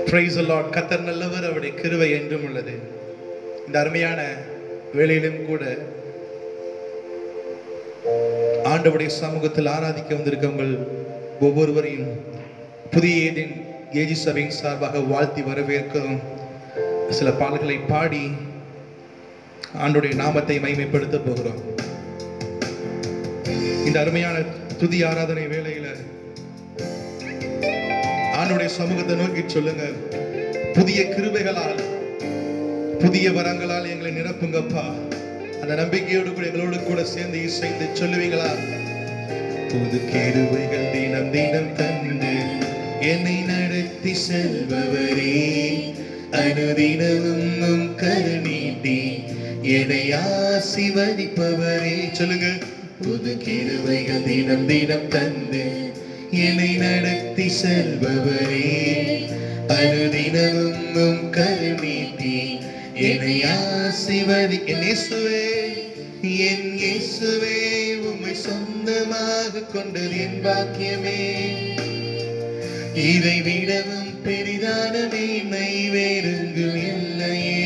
Praise the Lord. கர்த்தர் நல்லவர், அவருடைய கிருபை என்றும் உள்ளது. இந்த அருமையான வேளையிலும் கூட ஆண்டவருடைய சமூகத்தில் ஆராதிக்க வந்திருக்கவங்க ஒவ்வொருவரையும் புதிய ஏதேன் ஏஜி சபையின் சார்பாக வாழ்த்தி வரவேற்கிறோம். சில பாடல்களை பாடி ஆண்டவருடைய நாமத்தை மகிமைப்படுத்த போகிறோம். இந்த அருமையான துதி ஆராதனை வேளையில ஆண்டவருடைய சமூகத்தை நோக்கி சொல்லுங்க, புதிய கிருபைகளால் புதிய வரங்களால் எங்களை நிரப்புங்கப்பா. அந்த நம்பிக்கையோடு கூட எங்களோடு கூட சேர்ந்து இசைந்து சொல்லுவீங்களா? புது கிருபைகள் தினம் தினம் தந்து என்னை நடத்தி செல்பவரே, அனுதினமும் கருணீட்டி என்னை ஆசீர்வதிப்பவரே. சொல்லுங்க, புது கிருபைகள் தினம் தினம் தந்து என்னை நடத்தி செல்பவரே, அனுதினமும் கருணீட்டி என்னை ஆசீர்வதி. என் இயேசுவே உம்மை சொந்தமாக கொண்டது என் பாக்கியமே. இதை விடவும் பெரிதான மேன்மை வேறெங்கும் இல்லையே.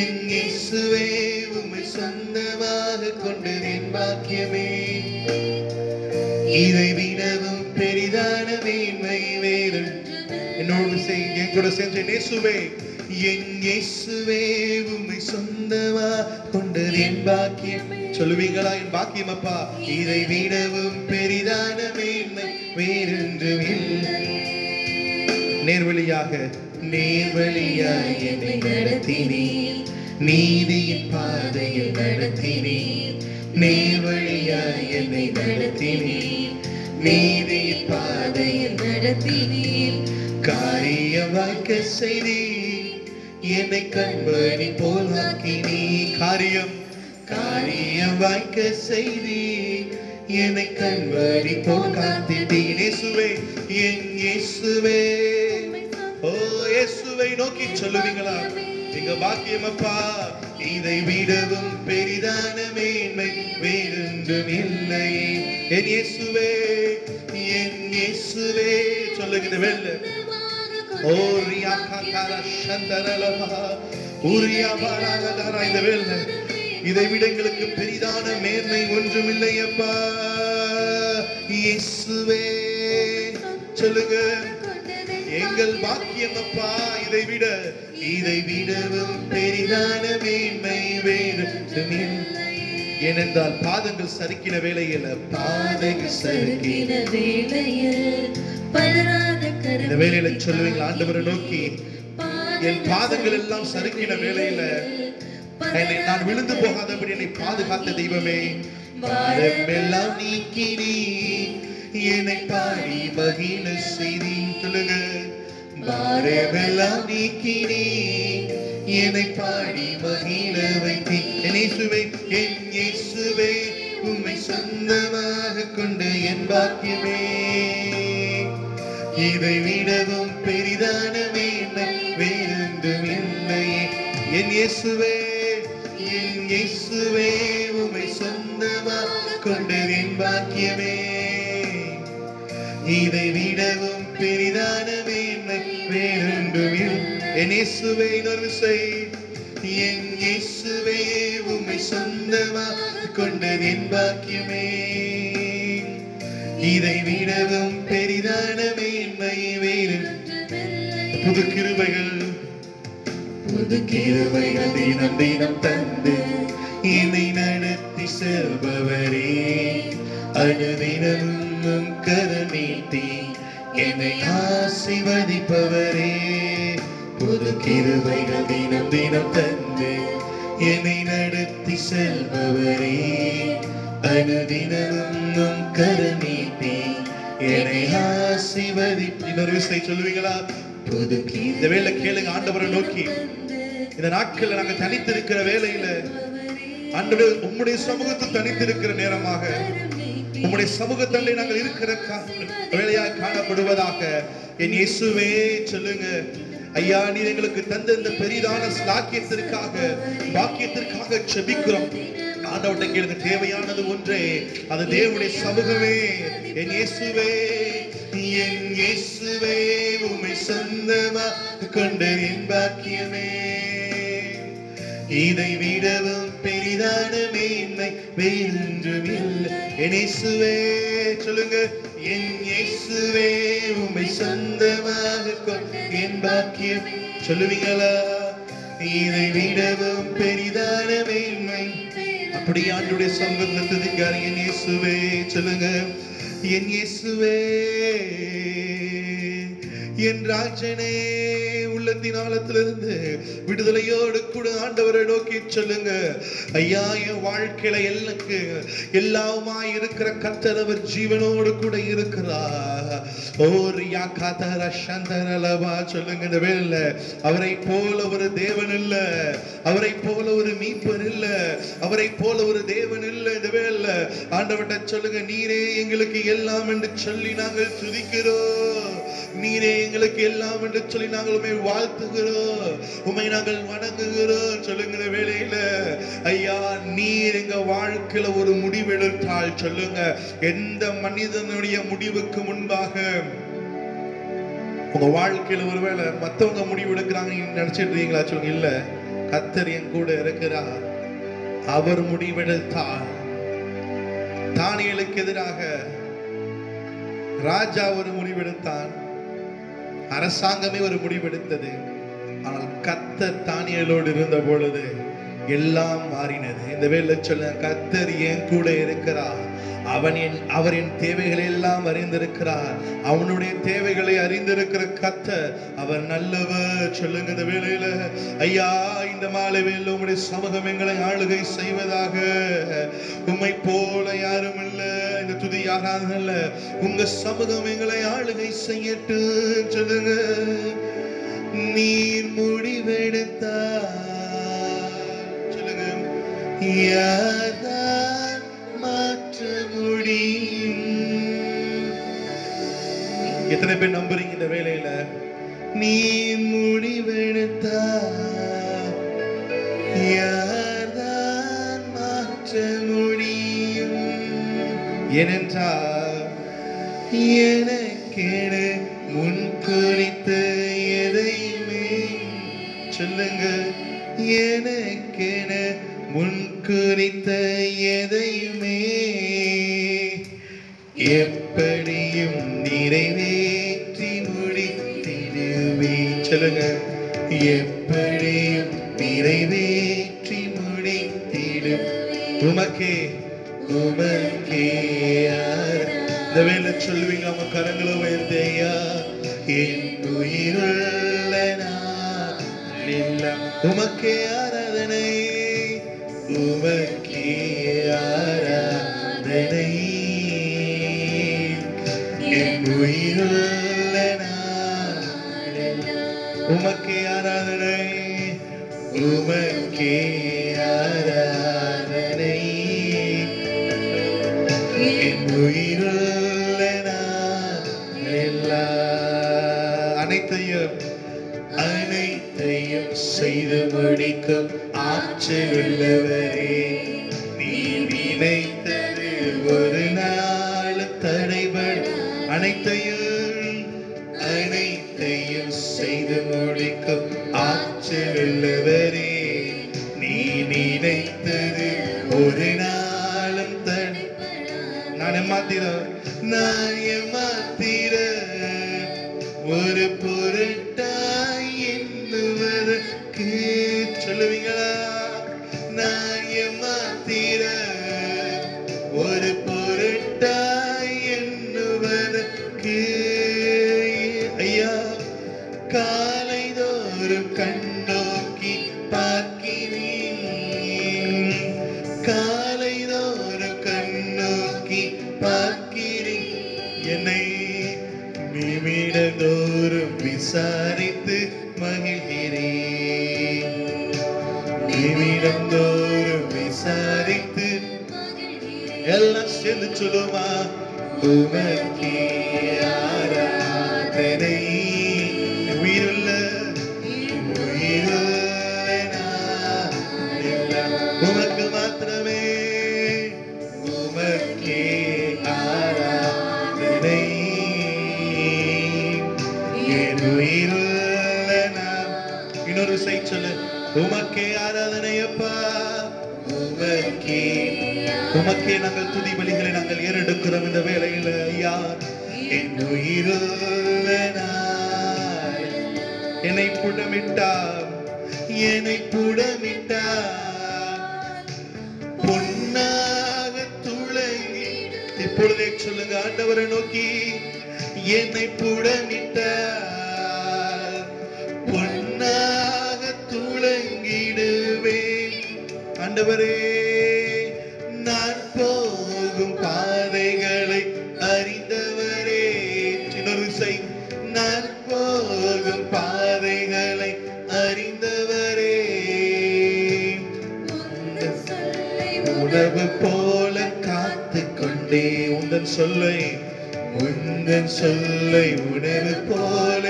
என் இயேசுவே உம்மை சொந்தமாக கொண்டது என் பாக்கியமே. இதை விடவும் பெரிதான மேன்மை வேறு. என்னோடு என் கூட சேர்ந்து இயேசுவே, என் இயேசுவே உம்மை சொந்தமா கொண்டது என் பாக்கியம். சொல்லுவீங்களா? என் பாக்கியம் அப்பா. இதை விடவும் பெரிதான மேன்மை வேறென்றும் இல்லை. நேர்வழியாக என்னை நடத்தினீர், நீதியின் பாதையில் நடத்தினீர். நேர்வழியாய் என்னை நடத்தினீர், நீதியின் பாதையில் நடத்தினீர். காரியம் வாய்க்க செய்தீர், என்னை கண்மணி போல் ஆக்கினீர். காரியம் வாய்க்க செய்தீர், என்னை கண்மணி போல் காத்திட்டீர். இயேசுவே, என் இயேசுவே, ஓ இயேசுவை நோக்கி சொல்லுவீங்களா? எங்க பாக்கியம் அப்பா. இதை விடவும் பெரிதான மேன்மை வேறொன்றும் இல்லை. என் இயேசுவே, என் இயேசுவே. சொல்லுங்க வெள்ள ஓ ரியா காரா சந்தரலபா உரியா பாராகதாரா. இந்த வெள்ள இதை விட எங்களுக்கு பெரிதான மேன்மை ஒன்றும் இல்லை அப்பா. இயேசுவே சொல்லுங்க, எங்கள் பாக்கியம் அப்பா. இதை விடவும் பெரிதான மேன்மை வேறு. ஏனென்றால் பாதங்கள் சறுக்கின வேளையில் இந்த வேளையில சொல்லுவீங்களா? ஆண்டவரை நோக்கி, என் பாதங்கள் எல்லாம் சறுக்கின வேளையில என்னை நான் விழுந்து போகாதபடி என்னை பாதுகாத்த தெய்வமே, பாரமெல்லாம் நீக்கினீ என்னை பாடி மகிழ செய்தி. சொல்லுங்க, பாரமெல்லாம் நீக்கினீ என்னை பாடி மகிழ வைத்தீ. என் இயேசுவே உம்மை சொந்தமாக கொண்டு என் பாக்கியமே. இதை விடவும் பெரிதான மேன்மை வேறொன்றும் இல்லையே. என் இயேசுவே உம்மை சொந்தமாக கொண்டு என் பாக்கியமே. இதை விடவும் பெரிதான மேன்மை வேறொன்றும் இல்லை. என் இயேசுவே, இன்னொரு விசை, என் இயேசுவே உம்மை சொந்தமாக கொண்டது என் பாக்கியமே. இதை விடவும் பெரிதான மேன்மை வேறு. புது கிருபைகள் தினம் தினம் தந்து என்னை நடத்தி செல்பவரே, அனுதினமும் கருணீட்டி என்னை ஆசீர்வதிப்பவரே. புது கிருபைகள் தினம் தினம் தந்து என்னை நடத்தி செல்பவரே, அனுதினமும் கருணீட்டி என்னை ஆசீர்வதிப்பவரே. இன்னொரு விஷயம் சொல்லுவீங்களா? புது இந்த வேளை கேளுங்க, ஆண்டவரை நோக்கி. இந்த நாட்கள் நாங்க தனித்திருக்கிற வேளையில ஆண்டவரே, உம்முடைய சமூகத்தில் தனித்திருக்கிற நேரமாக உம்முடைய சமூகத்தில் நாங்கள் இருக்கிற வேளையாக காணப்படுவதாக. என் இயேசுவே சொல்லுங்க, ஐயா, நீர் எங்களுக்கு தந்த இந்த பெரிதான பாக்கியத்திற்காக செபிக்கிறோம். ஆண்டவர்கிட்ட கேளுங்க, தேவையானது ஒன்றே, அது தேவனுடைய சமூகமே. என் இயேசுவே உம்மை சொந்தமாக கொண்ட என் பாக்கியமே, இதை விடவும் பெரிதான மேன்மை வேறொன்றும் இல்லை. என் இயேசுவே சொல்லுங்க, என் இயேசுவே உம்மை சொந்தமாக கொண்ட என் பாக்கியமே. சொல்லுவீங்களா? இதை விடவும் பெரிதான மேன்மை. அப்படி ஆண்டுடைய சமூகத்தை துதிக்காரு. என் இயேசுவே சொல்லுங்க, என் இயேசுவே என் ராஜனே. உள்ளத்தின் ஆழத்திலிருந்து விடுதலையோடு கூட ஆண்டவரை நோக்கி சொல்லுங்க, ஐயா என் வாழ்க்கையில எல்லாமாய் இருக்கிற கர்த்தர் அவர் ஜீவனோடு கூட இருக்கிறார். ஓரியா காதர சந்தரலவா சொல்லுங்க. இந்த வேளையில அவரை போல ஒரு தேவன் இல்ல, அவரை போல ஒரு மீட்பர் இல்ல, அவரை போல ஒரு தேவன் இல்ல. இந்த வேளையில ஆண்டவர்ட்ட சொல்லுங்க, நீரே எங்களுக்கு எல்லாம் என்று சொல்லி நாங்கள் துதிக்கிறோம், நீரே எங்களுக்கு எல்லாம் என்று சொல்லி நாங்கள் உம்மை வாழ்த்துகிறோம், உம்மை நாங்கள் வணங்குகிறோம். சொல்லுங்கிற வேளையில ஐயா நீர் எங்க வாழ்க்கையில ஒரு முடிவெடுத்தால் சொல்லுங்க, எந்த மனிதனுடைய முடிவுக்கு முன்பாக உங்க வாழ்க்கையில ஒருவேளை மத்தவங்க முடிவு எடுக்கிறாங்க நீங்க நினைச்சிட்டு இருக்கீங்களா? சொல்லுங்க, இல்ல, கர்த்தர் என் கூட இருக்கிறார். அவர் முடிவெடுத்தார். தானியேலுக்கு எதிராக ராஜா ஒரு முடிவெடுத்தான், அரசாங்கமே ஒரு முடிவெடுத்தது. ஆனால் கர்த்தர் தானியேலோடு இருந்த பொழுது எல்லாம் மாறினது. இந்த வேளை சொல்ல, கர்த்தர் என் கூட இருக்கிறார். அவர் என் தேவைகளை எல்லாம் அறிந்திருக்கிறார். அவனுடைய தேவைகளை அறிந்திருக்கிற கர்த்தர் அவர் நல்லவர். சொல்லுங்க இந்த வேளையில, ஐயா இந்த மாலை வேளையில உம்முடைய சமூகம் எங்களை ஆளுகை செய்வதாக. உம்மை போல யாரும் இல்ல, இந்த துதி யாராலும் இல்ல, உங்க சமூகம் எங்களை ஆளுகை செய்யட்டும். சொல்லுங்க, நீர் முடிவெடுத்தார். சொல்லுங்க, யார்தான் மாற்ற முடியும்? எத்தனை பேர் நம்புறீங்க இந்த வேளையில? நீர் முடிவெடுத்தார், யார்தான் மாற்ற முடியும்? ஏனென்றால் எனக்கென முன் குறித்த எதையுமே, சொல்லுங்க, எனக்கென முன் குறித்த எதையுமே எப்படியும் நிறைவேற்றி முடித்திடுவே. சொல்லுங்க, எப்படியும் நிறைவேற்றி முடித்திடும். உமக்கே உமக்கே இந்த வேலை சொல்லுவீங்க, அவங்க கரங்களை உயர்த்தையா. என் உயிருள்ள நாளெல்லாம் உமக்கே ஆராதனை, உமக்கே ஆராதனை. என் உயிருள்ள நாளெல்லாம் உமக்கே ஆராதனை, உமக்கே ஆராதனை. என் உயிருள்ள நாளெல்லாம் அனைத்தையும் செய்து முடிக்கும் ஆற்றல் உள்ளவரே, நீ நினைத்தது ஒரு நாள் தடைபடும். அனைத்தையும் செய்து முடிக்கும் ஆற்றல் உள்ளவரே, நீ நினைத்தது ஒரு நாளும் தடைபடும். நான் ஏமாத்திர ஒரு பொருட்டாய் எண்ணுவதற்கு, சொல்லுவீங்களா? நான் ஏமாத்திர ஒரு பொருட்டாய் எண்ணுவதற்கு, ஐயா காலை தோறும் கண்ணோக்கி பார்க்கிறேன், காலை தோறும் கண்ணோக்கி பார்க்கிறேன். என்னை நிமிடந்தோறும் விசாரித்து மகிழ்கிறேன், நிமிடந்தோறும் விசாரித்து. எல்லாம் சேர்ந்து சொல்லுமா, உமக்கே ஆராதனை. உயிருள்ள உமக்கு மாத்திரமே, உமக்கே ஆராதனை. என் உயிருள்ள நான். இன்னொரு விசை சொல்லு. உமக்கே ஆராதனை அப்பா, உமக்கே உமக்கே நாங்கள் துதி பலிகளை நாங்கள் ஏறெடுக்கிறோம் இந்த வேளையில ஐயா. என் உயிருள்ள நான். என்னை புடமிட்டார், என்னை புடமிட்டார், பொன்னாக துளங்கி. இப்பொழுதே சொல்லுங்க ஆண்டவரை நோக்கி, என்னை புடமிட்டார், பொன்னாக துளங்கிடுவேன். ஆண்டவரே, நான் போகும் பாதைகளை அறிந்தவரே. இன்னொரு விசை. நான் போகும் பாதைகளை அறிந்தவரே, உணவு போல காத்து கொண்டே. உந்தன் சொல்லை உணவு போல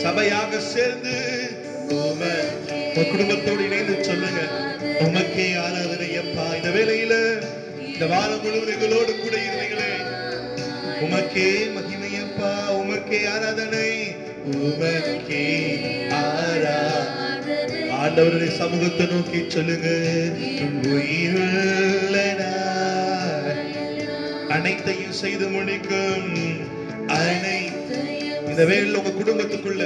சபையாக சேர்ந்து குடும்பத்தோடு இணைந்து சொல்லுங்க, உமக்கே ஆராதனை அப்பா. இந்த வேளையில இந்த வாரம் முழுவதும் எங்களோடு கூட இருந்தீங்களே, உமக்கே மகிமையப்பா, உமக்கே ஆராதனை, உமக்கே ஆராதனை. ஆண்டவருடைய சமூகத்தை நோக்கி சொல்லுங்க, உயிருள்ள நான் அனைத்தையும் செய்து முடிக்கும். இந்த வேளையில் உங்க குடும்பத்துக்குள்ள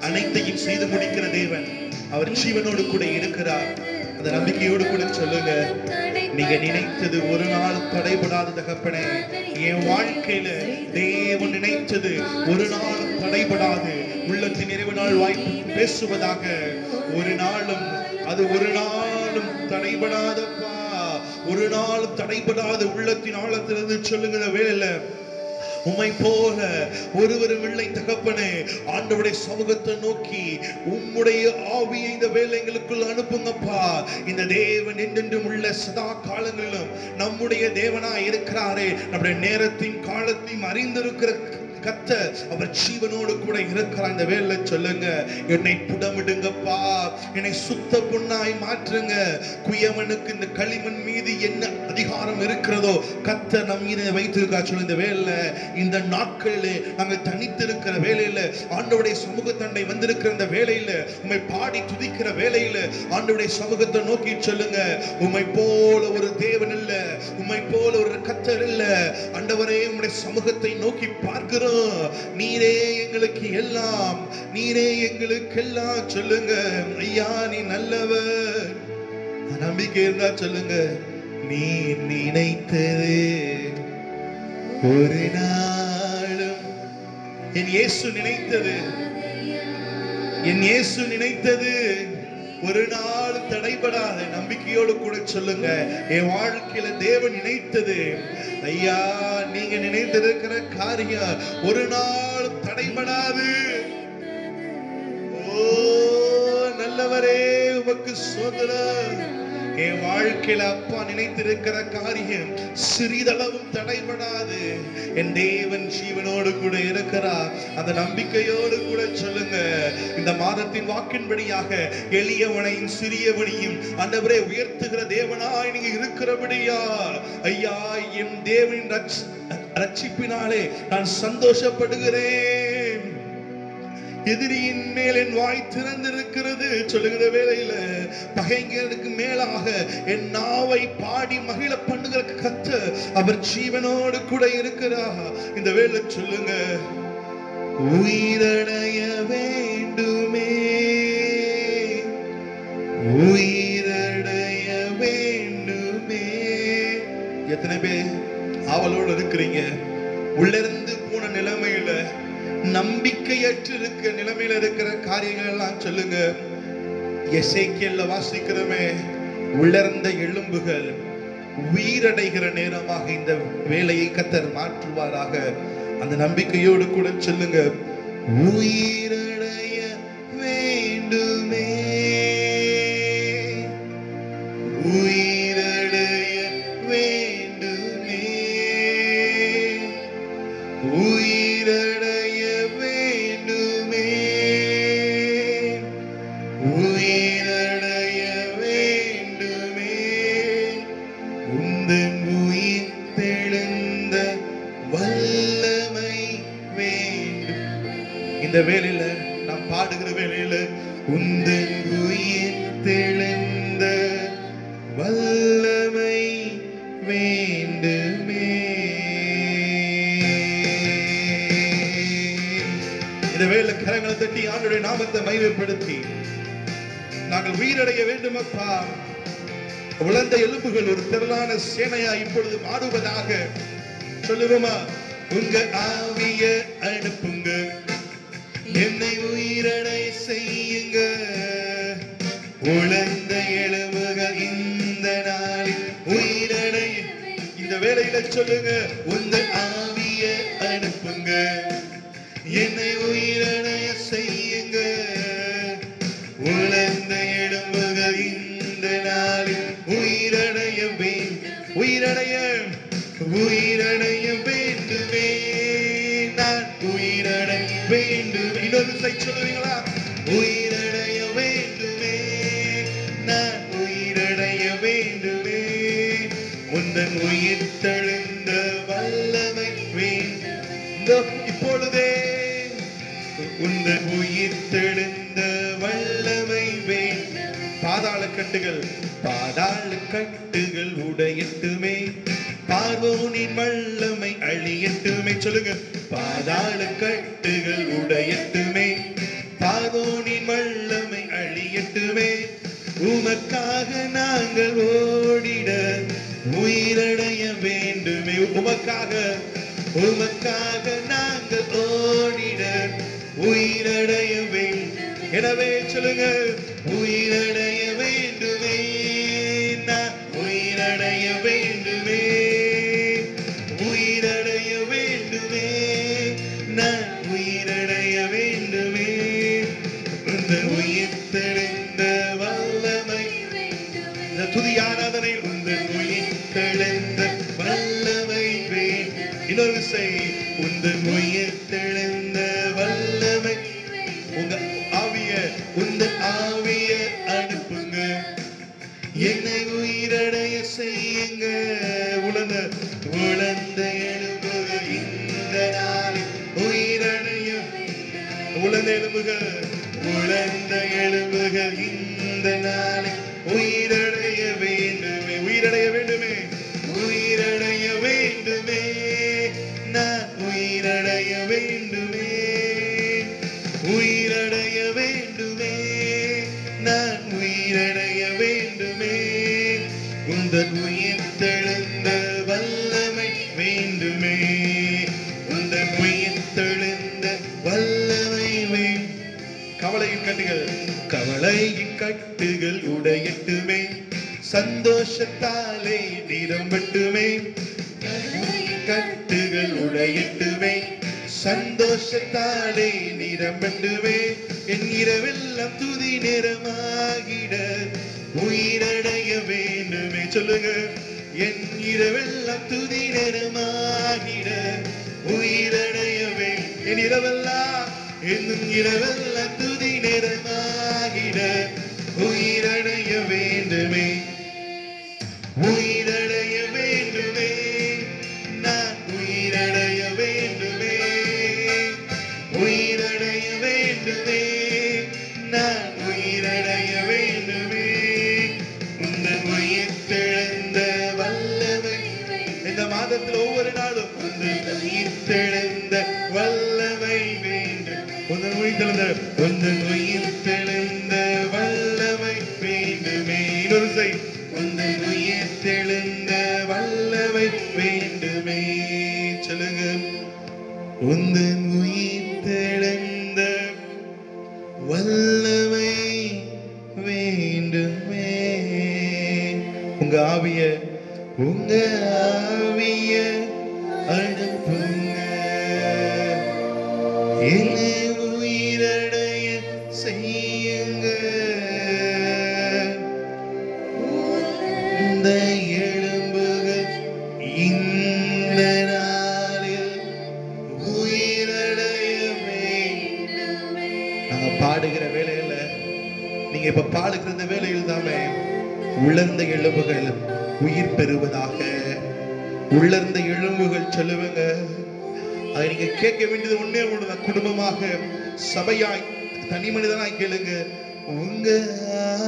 அனைத்தையும் செய்து முடிக்கிற தேவன் அவர் ஜீவனோடு கூட இருக்கிறார். அந்த நம்பிக்கையோடு கூட சொல்லுங்க, நீங்க நினைத்தது ஒரு நாள் தடைபடாத தகப்பனே. என் வாழ்க்கையில தேவன் நினைத்தது ஒரு நாள் தடைபடாது. உள்ளத்தின் நிறைவு நாள் வாய்ப்பு பேசுவதாக. ஒரு நாளும் அது ஒரு நாளும் தடைபடாதப்பா, ஒரு நாள் தடைபடாத உள்ளத்தின் ஆழத்திலிருந்து சொல்லுங்க வேலையில. உம்மை போல ஒருவரும் இல்லை தகப்பனே. ஆண்டவருடைய சமூகத்தை நோக்கி உம்முடைய ஆவியை இந்த வேலைகளுக்குள் அனுப்புங்கப்பா. இந்த தேவன் என்றென்றும் உள்ள சதா காலங்களிலும் நம்முடைய தேவனாய் இருக்கிறாரே. நம்முடைய நேரத்தின் காலத்தையும் அறிந்திருக்கிற கர்த்தர் அவர் ஜீவனோடு கூட இருக்கிறார். இந்த வேளையில சொல்லுங்க, என்னை புடமிடுங்கப்பா, என்னை சுத்த பொன்னாய் மாற்றுங்க. குயவனுக்கு இந்த களிமண் மீது என்ன அதிகாரம் இருக்கிறதோ கர்த்தர் நம் மீது வைத்திருக்கா. சொல்லுங்க, இந்த வேளையில இந்த நாட்களிலே நாங்கள் தனித்திருக்கிற வேளையில, ஆண்டவருடைய சமூகத்தண்டை வந்திருக்கிற இந்த வேளையில, உம்மை பாடி துதிக்கிற வேளையில ஆண்டவருடைய சமூகத்தை நோக்கி சொல்லுங்க, உம்மை போல ஒரு தேவன் இல்ல, உம்மை போல ஒரு கர்த்தர் இல்ல. ஆண்டவரே, உம்முடைய சமூகத்தை நோக்கி பார்க்கிறோம். நீரே எங்களுக்கு எல்லாம், நீரே எங்களுக்கு எல்லாம். சொல்லுங்க, ஐயா நீ நல்லவர். நம்பிக்கை இருந்தா சொல்லுங்க, நீ நினைத்தது ஒரு நாளும். என் இயேசு நினைத்தது, என் இயேசு நினைத்தது ஒரு நாள் தடைபடாத. நம்பிக்கையோடு கூட சொல்லுங்க, என் வாழ்க்கையில தேவன் நினைத்தது, ஐயா நீங்க நினைத்திருக்கிற காரியம் ஒரு நாள் தடைபடாது. ஓ நல்லவரே, உமக்கு சோதரம். என் வாழ்க்கையில அப்பா நினைத்திருக்கிற காரியம் சிறிதளவும் தடைபடாது. என் தேவன் ஜீவனோடு கூட இருக்கிறார். அந்த நம்பிக்கையோடு கூட சொல்லுங்க, இந்த மாதத்தின் வாக்கின்படியாக எளியவனையும் சிறியவனையும் ஆண்டவரே உயர்த்துகிற தேவனாய் நீங்க இருக்கிறபடியா ஐயா, என் தேவனின் ரட்சிப்பினாலே நான் சந்தோஷப்படுகிறேன். எதிரியின் மேல் என் வாய் திறந்திருக்கிறது. சொல்லுகிற வேளையில பகைஞருக்கு மேலாக என் நாவை பாடி மகிழ பண்ணுகிற கர்த்தர் அவர் ஜீவனோடு கூட இருக்கிறார். இந்த வேளை சொல்லுங்க, உயிரடைய வேண்டுமே, உயிரடைய வேண்டுமே. எத்தனை பேர் ஆவலோடு இருக்கிறீங்க? உள்ளிருந்து போன நிலைமையில, நம்பிக்கையற்று இருக்கிற நிலைமையில இருக்கிற காரியங்கள் எல்லாம் சொல்லுங்க. எசேக்கியேல்ல வாசிக்கிறோமே, உள்ளிருந்த எலும்புகள் உயிரடைகிற நேரமாக இந்த வேலையை கர்த்தர் மாற்றுவாராக. அந்த நம்பிக்கையோடு கூட சொல்லுங்க, உயிரடைய வேண்டுமே, உயிரடைய வேண்டுமே, உயிரடைய வேண்டுமே, உயிரடைய வேண்டுமே. உந்தன் உயிர் தெழுந்த வல்லமை வேண்டும். இந்த வேளையில நாம் பாடுகிற வேளையில உந்தன் உயிர் தெளிந்த வல்லமை வேண்டுமே. இந்த வேளை கரங்களை தட்டி ஆண்டவருடைய நாமத்தை மகிமைப்படுத்தி நாங்கள் உயிரடைய வேண்டும் அப்பா. உலர்ந்த எலும்புகள் ஒரு திரளான சேனையா இப்பொழுது ஆடுவதாக சொல்லுவோமா? உங்க ஆவிய அனுப்புங்க, என்னை உயிரடை செய்யுங்க. உலர்ந்த எலும்புகள் இந்த நாளில் உயிரடைய. இந்த வேளையில சொல்லுங்க, உங்க ஆவிய அனுப்புங்க, என்னை உயிரடைய செய்யுங்க. உலர்ந்த எலும்புகள் இந்த நாளில் உயிரடைய உயிரடைய உயிரடைய வேண்டுமே. நான் உயிரடைய வேண்டும். இன்னொரு சை சொல்லுவீங்களா? உயிரடைய வேண்டுமே, நான் உயிரடைய வேண்டுமே. உந்தன் உயிர் தெழுந்த வல்லமை வேண்டும். இப்பொழுதே உந்தன் உயிர் தெழுந்த வல்லமை வேண்டும். பாதாள கட்டுகள் உடையட்டுமே. பார்வோனின் வல்லமை அழியட்டுமே. சொல்லுங்க, பாதாள கட்டுகள் உடையட்டுமே. பார்வோனின் வல்லமை அழியட்டுமே. உமக்காக நாங்கள் ஓடிட உயிரடைய வேண்டுமே. உமக்காக நாங்கள் ஓடிட உயிரடைய வேண்டும். எனவே சொல்லுங்க, உயிரடைய வேண்டுமே, நான் உயிரடைய வேண்டுமே. உயிரடைய வேண்டுமே, நான் உயிரடைய வேண்டுமே. இந்த உயிர் தெளிந்த வல்லமை. இந்த துதி ஆராதனை உந்த உயிர் தெளிந்த வல்லமை வேண்டும். இன்னொரு செய், உந்த உயிர் தெளிந்த வல்லமை. உங்க ஆவிய அனுப்புங்க, என்னை உயிரடைய செய்யுங்க. உலர்ந்த எலும்புகள் இந்த நாளில் உயிரடைய. உலர்ந்த எலும்புகள் இந்த நாளில் உயிரடைய வேண்டுமே. உயிரடைய வேண்டுமே, உயிரடைய வேண்டுமே. நான் உயிரடைய வேண்டுமே, உயிரடைய வேண்டுமே. நான் உயிரடைய வேண்டுமே. உந்தன் உயிர் தெழுந்த வல்லமை வேண்டுமே. உந்தன் உயிர் தெழுந்த வல்லமை வேண்டும். கவலையின் கட்டுகள் உடையட்டுமே. சந்தோஷத்தாலே நிரம்பட்டுமே. கட்டுகள் உடையட்டுமே. சந்தோஷத்தாலே நிரம்பட்டுமே. என் இரவெல்லாம் துதி நேரமாகிட உயிரடைய வேண்டுமே. சொல்லுங்க, என் இரவெல்லாம் துதி நேரமாகிட உயிரடைய வேண்டும். என் இரவெல்லாம் என்னும் இரவெல்லாம் துதி நேரமாகிட உயிரடைய வேண்டுமே. உயிரடைய வேண்டுமே, நான் உயிரடைய வேண்டுமே. உயிரடைய வேண்டுமே, நான் உயிரடைய வேண்டுமே. இந்த உயிர் தெழுந்த வல்லமை. இந்த மாதத்தில் ஒவ்வொரு நாளும் இந்த உயிர் தெழுந்த வல்லமை வேண்டும். உந்தன் உயிர் தெழுந்த வல்லமை வேண்டுமே. இன்னொரு செய், உந்தன் உயிர் தெழுந்த வல்லமை வேண்டுமே. சொல்லுங்க, உந்தன் உயிர் தெழுந்த வல்லமை வேண்டுமே. உங்க ஆவிய அனுப்புங்க, என்னை உயிரடைய செய்யுங்க. இந்த எலும்புகள் இந்த நாளில் உயிரடைய வேண்டுமே. நாங்க பாடுகிற வேளையில, நீங்க இப்ப பாடுகிற வேளையில் தாமே உலர்ந்த எலும்புகள் உயிர் பெறுவதாக. உலர்ந்த எலும்புகள் சொல்லுவங்க, அதை நீங்க கேட்க வேண்டியது ஒண்ணே ஒண்ணுதான். குடும்பமாக, சபையாய், தனி மனிதனாய் கேளுங்க. உங்க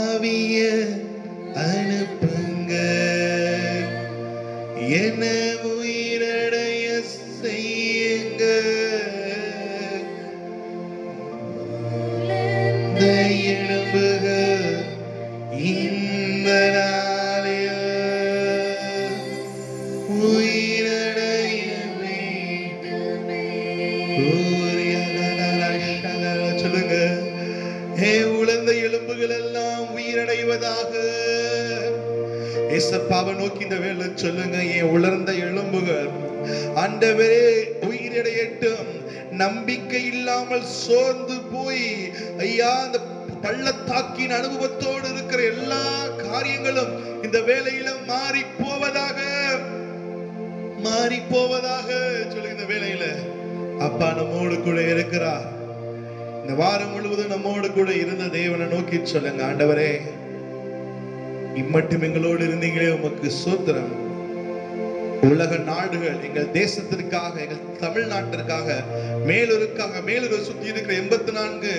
ஆவிய அனுப்புங்க, என்ன உயிரடைய செய்யுங்க, எலும்புகள் இந்த நாளில் உயிரடைய வேண்டுமே. சொல்லுங்க, உலர்ந்த எலும்புகள் எல்லாம் உயிரடைவதாக. ஏசப்பாவை நோக்கி இந்த வேளை சொல்லுங்க, என் உலர்ந்த எலும்புகள் ஆண்டவரே உயிரடையட்டும். நம்பிக்கை இல்லாமல் சோர்ந்து போய் ஐயா அந்த பள்ளத்தாக்கின் அனுபவத்தோடு இருக்கிற எல்லா காரியங்களும் இந்த வேளையில மாறி போவதாக, மாறி போவதாக. சொல்லுங்க, இந்த வேளையில அப்பா நம்மோடு கூட இருக்கிறார். இந்த வாரம் முழுவதும் நம்மோடு கூட இருந்த தேவனை நோக்கி சொல்லுங்க, ஆண்டவரே இம்மட்டும் எங்களோடு இருந்தீங்களே உமக்கு ஸ்தோத்திரம். உலக நாடுகள், எங்கள் தேசத்திற்காக, எங்கள் தமிழ்நாட்டிற்காக, மேலூருக்காக, மேலூர் சுற்றி இருக்கிற 84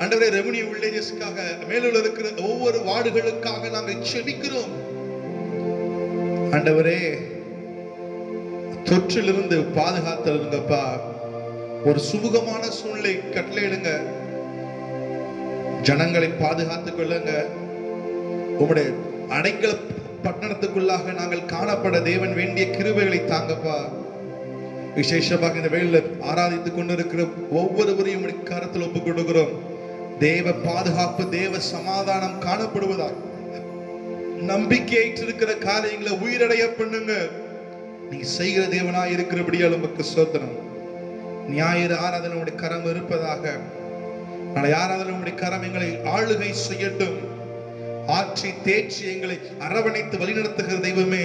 ஆண்டவரே ரெவென்யூ வில்லேஜஸ்க்காக, மேலூர் இருக்கிற ஒவ்வொரு வார்டுகளுக்காக நாங்கள் செபிக்கிறோம். ஆண்டவரே தொற்றிலிருந்து பாதுகாத்துங்கப்பா. ஒரு சுமூகமான சூழ்நிலை கட்டளையிடுங்க. ஜனங்களை பாதுகாத்துக் கொள்ளுங்க. உம்முடைய அடைக்கல பட்டணத்துக்குள்ளாக நாங்கள் காணப்பட தேவன் வேண்டிய கிருபைகளை தாங்கப்பா. விசேஷமாக இந்த வேளையில ஆராதித்துக் கொண்டிருக்கிற ஒவ்வொருவரையும் உம்முடைய கரத்தில் ஒப்புக் கொடுக்கிறோம். தேவ பாதுகாப்பு, தேவ சமாதானம் காணப்படுவதாக. நம்பிக்கையற்று இருக்கிற காரியங்களை உயிரடைய பண்ணுங்க. நீ செய்கிற தேவனாய் இருக்கிறபடியால் உமக்கு ஸ்தோத்திரம். ஞாயிறு ஆராதனை உம்முடைய கரம் இருப்பதாக. நாளை ஆராதனை உம்முடைய கரம் எங்களை ஆளுகை செய்யட்டும். ஆட்சி தேர்ச்சி எங்களை அரவணைத்து வழிநடத்துகிற தெய்வமே,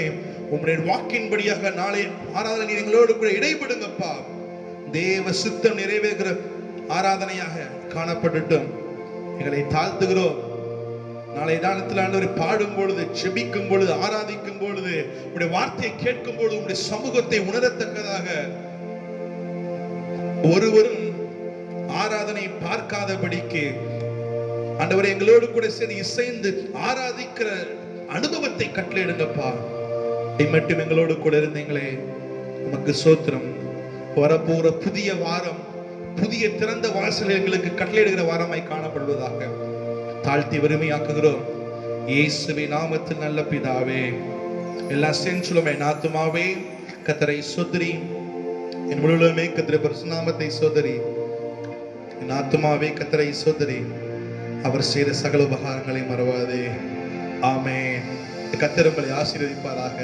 உம்முடைய வாக்கின்படியாக நாளை ஆராதனை எங்களோடு கூட இடைபடுங்கப்பா. தேவ சித்தம் நிறைவேறுகிற ஆராதனையாக காணப்படட்டும். எங்களை தாழ்த்துகிறோம். நாளை தானத்தில் ஆண்டவரை பாடும் பொழுது, செபிக்கும் பொழுது, ஆராதிக்கும் பொழுது, உடைய வார்த்தையை கேட்கும் பொழுது உடைய சமூகத்தை உணரத்தக்கதாக ஒருவரும் ஆராதனை பார்க்காதபடிக்கு ஆண்டவரே எங்களோடு கூட சேர்ந்து இசைந்து ஆராதிக்கிற அனுபவத்தை கட்டளையிடுங்கப்பா. மட்டும் எங்களோடு கூட இருந்தீங்களே உமக்கு ஸ்தோத்திரம். வரப்போற புதிய வாரம், புதிய திறந்த வாசல் எங்களுக்கு கட்டளையிடுகிற வாரமாய் காணப்படுவதாக தாழ்த்தி வறுமையாக்குகிறோம். இயேசுவின் நாமத்தில் நல்ல பிதாவே. எல்லாம் செஞ்சுலமே. நாத்துமாவே கர்த்தரை ஸ்தோத்திரி, என் முழுவதுமே கர்த்தருடைய பரிசுத்த நாமத்தை ஸ்தோத்திரி. என் ஆத்துமாவே கர்த்தரை ஸ்தோத்திரி, அவர் செய்த சகல உபகாரங்களை மறவாதே. ஆமென். கர்த்தர் உங்களை ஆசீர்வதிப்பாராக.